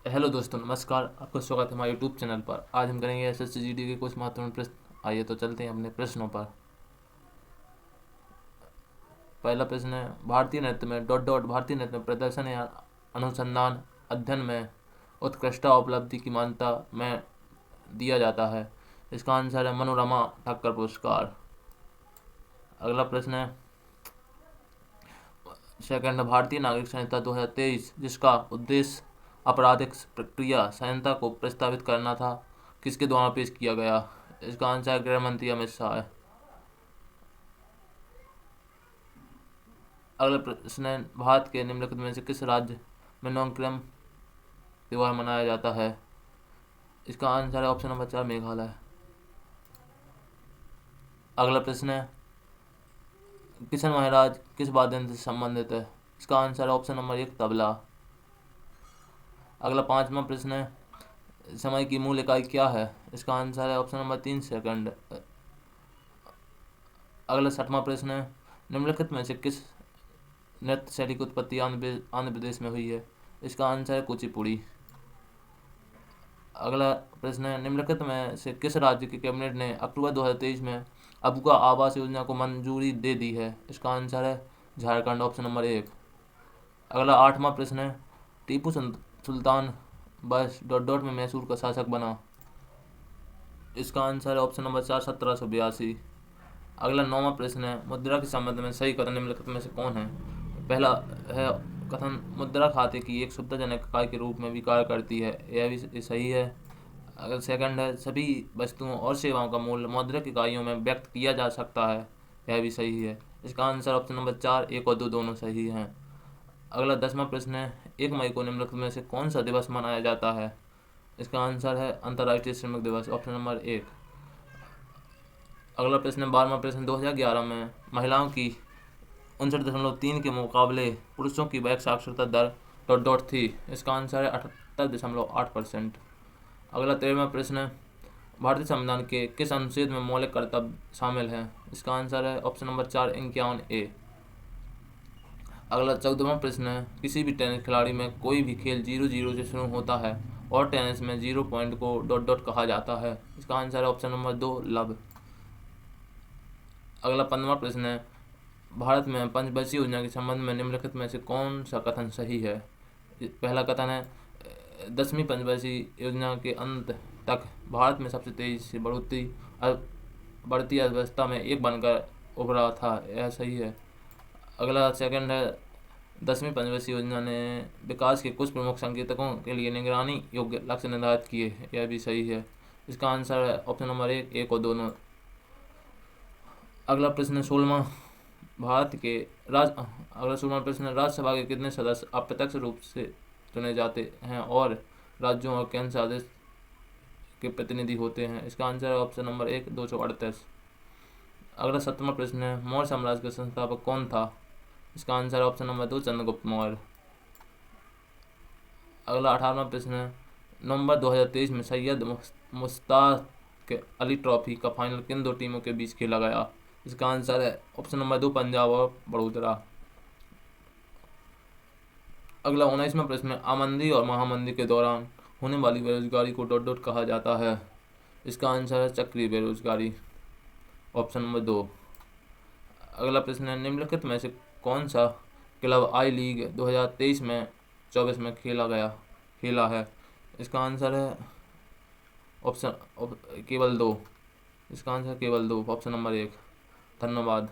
Hello दोस्तों, नमस्कार। आपका स्वागत है हमारे यूट्यूब चैनल पर। आज हम करेंगे एसएससी जीडी के कुछ महत्वपूर्ण प्रश्न। आइए तो चलते हैं अपने प्रश्नों पर। पहला प्रश्न है, भारतीय नृत्य में डॉट डॉट भारतीय नृत्य में प्रदर्शन या अनुसंधान अध्ययन में उत्कृष्टता उपलब्धि की मान्यता में दिया जाता है। इसका आंसर है मनोरमा ठक्कर पुरस्कार। अगला प्रश्न है, सेकंड, भारतीय नागरिक संहिता 2023 जिसका उद्देश्य आपराधिक प्रक्रिया संहिता को प्रस्तावित करना था, किसके द्वारा पेश किया गया? इसका आंसर गृह मंत्री अमित शाह है। अगला प्रश्न है, भारत के निम्नलिखित में से किस राज्य में नौक्रम त्योहार मनाया जाता है? इसका आंसर है ऑप्शन नंबर 4, मेघालय। अगला प्रश्न है, किशन महाराज किस वाद्य यंत्र से संबंधित है? इसका आंसर है ऑप्शन नंबर 1, तबला। अगला पांचवा प्रश्न है, समय की मूल इकाई क्या है? इसका आंसर है ऑप्शन नंबर 3, सेकंड। अगला छठवां प्रश्न है, निम्नलिखित में से किस नृत्य शैली की उत्पत्ति आंध्र प्रदेश में हुई है? इसका आंसर है कुचिपुड़ी। अगला प्रश्न है, निम्नलिखित में से किस राज्य की कैबिनेट ने अक्टूबर 2023 में अबुआ आवास योजना को मंजूरी दे दी है? इसका आंसर है झारखंड, ऑप्शन नंबर 1। अगला आठवां प्रश्न है, टीपू सुल्तान बस डॉट डॉट में मैसूर का शासक बना। इसका आंसर है ऑप्शन नंबर 4, 1782। अगला नौवां प्रश्न है, मुद्रा के संबंध में सही कथन निम्नलिखित में से कौन है? पहला है कथन, मुद्रा खाते की एक सुविधाजनक इकाई के रूप में भी कार्य करती है, यह भी सही है। अगर सेकंड है, सभी वस्तुओं और सेवाओं का मूल्य मौद्रिक इकाइयों में व्यक्त किया जा सकता है, यह भी सही है। इसका आंसर ऑप्शन नंबर 4, 1 और 2 दोनों सही हैं। अगला 10वां प्रश्न है, 1 मई को निम्नलिखित में से कौन सा दिवस मनाया जाता है? इसका आंसर है अंतर्राष्ट्रीय श्रमिक दिवस, ऑप्शन नंबर 1। अगला प्रश्न 12वां प्रश्न, 2011 में महिलाओं की 59.3 के मुकाबले पुरुषों की वैध साक्षरता दर डॉट डॉट थी। इसका आंसर है 78.8%। अगला 13वां प्रश्न है, भारतीय संविधान के किस अनुच्छेद में मौलिक कर्तव्य शामिल है? इसका आंसर है ऑप्शन नंबर 4, 51A। अगला 14वां प्रश्न है, किसी भी टेनिस खिलाड़ी में कोई भी खेल 0-0 से शुरू होता है और टेनिस में 0 पॉइंट को डॉट डॉट कहा जाता है। इसका आंसर है ऑप्शन नंबर 2, लब। अगला 15वां प्रश्न है, भारत में पंचवर्षीय योजना के संबंध में निम्नलिखित में से कौन सा कथन सही है? पहला कथन है, 10वीं पंचवर्षीय योजना के अंत तक भारत में सबसे तेजी से बढ़ती अर्थव्यवस्था में एक बनकर उभरा था, यह सही है। अगला सेकंड है, 10वीं पंचवर्षीय योजना ने विकास के कुछ प्रमुख संकेतकों के लिए निगरानी योग्य लक्ष्य निर्धारित किए, यह भी सही है। इसका आंसर है ऑप्शन नंबर 1, 1 और दोनों। अगला प्रश्न 16वां, भारत के अगला 16वां प्रश्न, राज्यसभा के कितने सदस्य अप्रत्यक्ष रूप से चुने जाते हैं और राज्यों और केंद्र शासित के प्रतिनिधि होते हैं? इसका आंसर है ऑप्शन नंबर 1, 238। अगला 17वां प्रश्न है, मौर्य साम्राज्य का संस्थापक कौन था? इसका आंसर है ऑप्शन नंबर 2, चंद्रगुप्त मौर्य। अगला 18वां प्रश्न है, नवंबर 2023 में सैयद मुश्ताक अली ट्रॉफी का फाइनल किन दो टीमों के बीच खेला गया? इसका आंसर है ऑप्शन नंबर 2, पंजाब और बड़ोदरा। अगला 19वां प्रश्न है, आमंदी और महामंदी के दौरान होने वाली बेरोजगारी को डॉट डॉट कहा जाता है। इसका आंसर है चक्रीय बेरोजगारी, ऑप्शन नंबर 2। अगला प्रश्न है, निम्नलिखित में से कौन सा क्लब आई लीग 2023 में 24 में खेला है? इसका आंसर है ऑप्शन केवल 2। इसका आंसर केवल 2, ऑप्शन नंबर 1। धन्यवाद।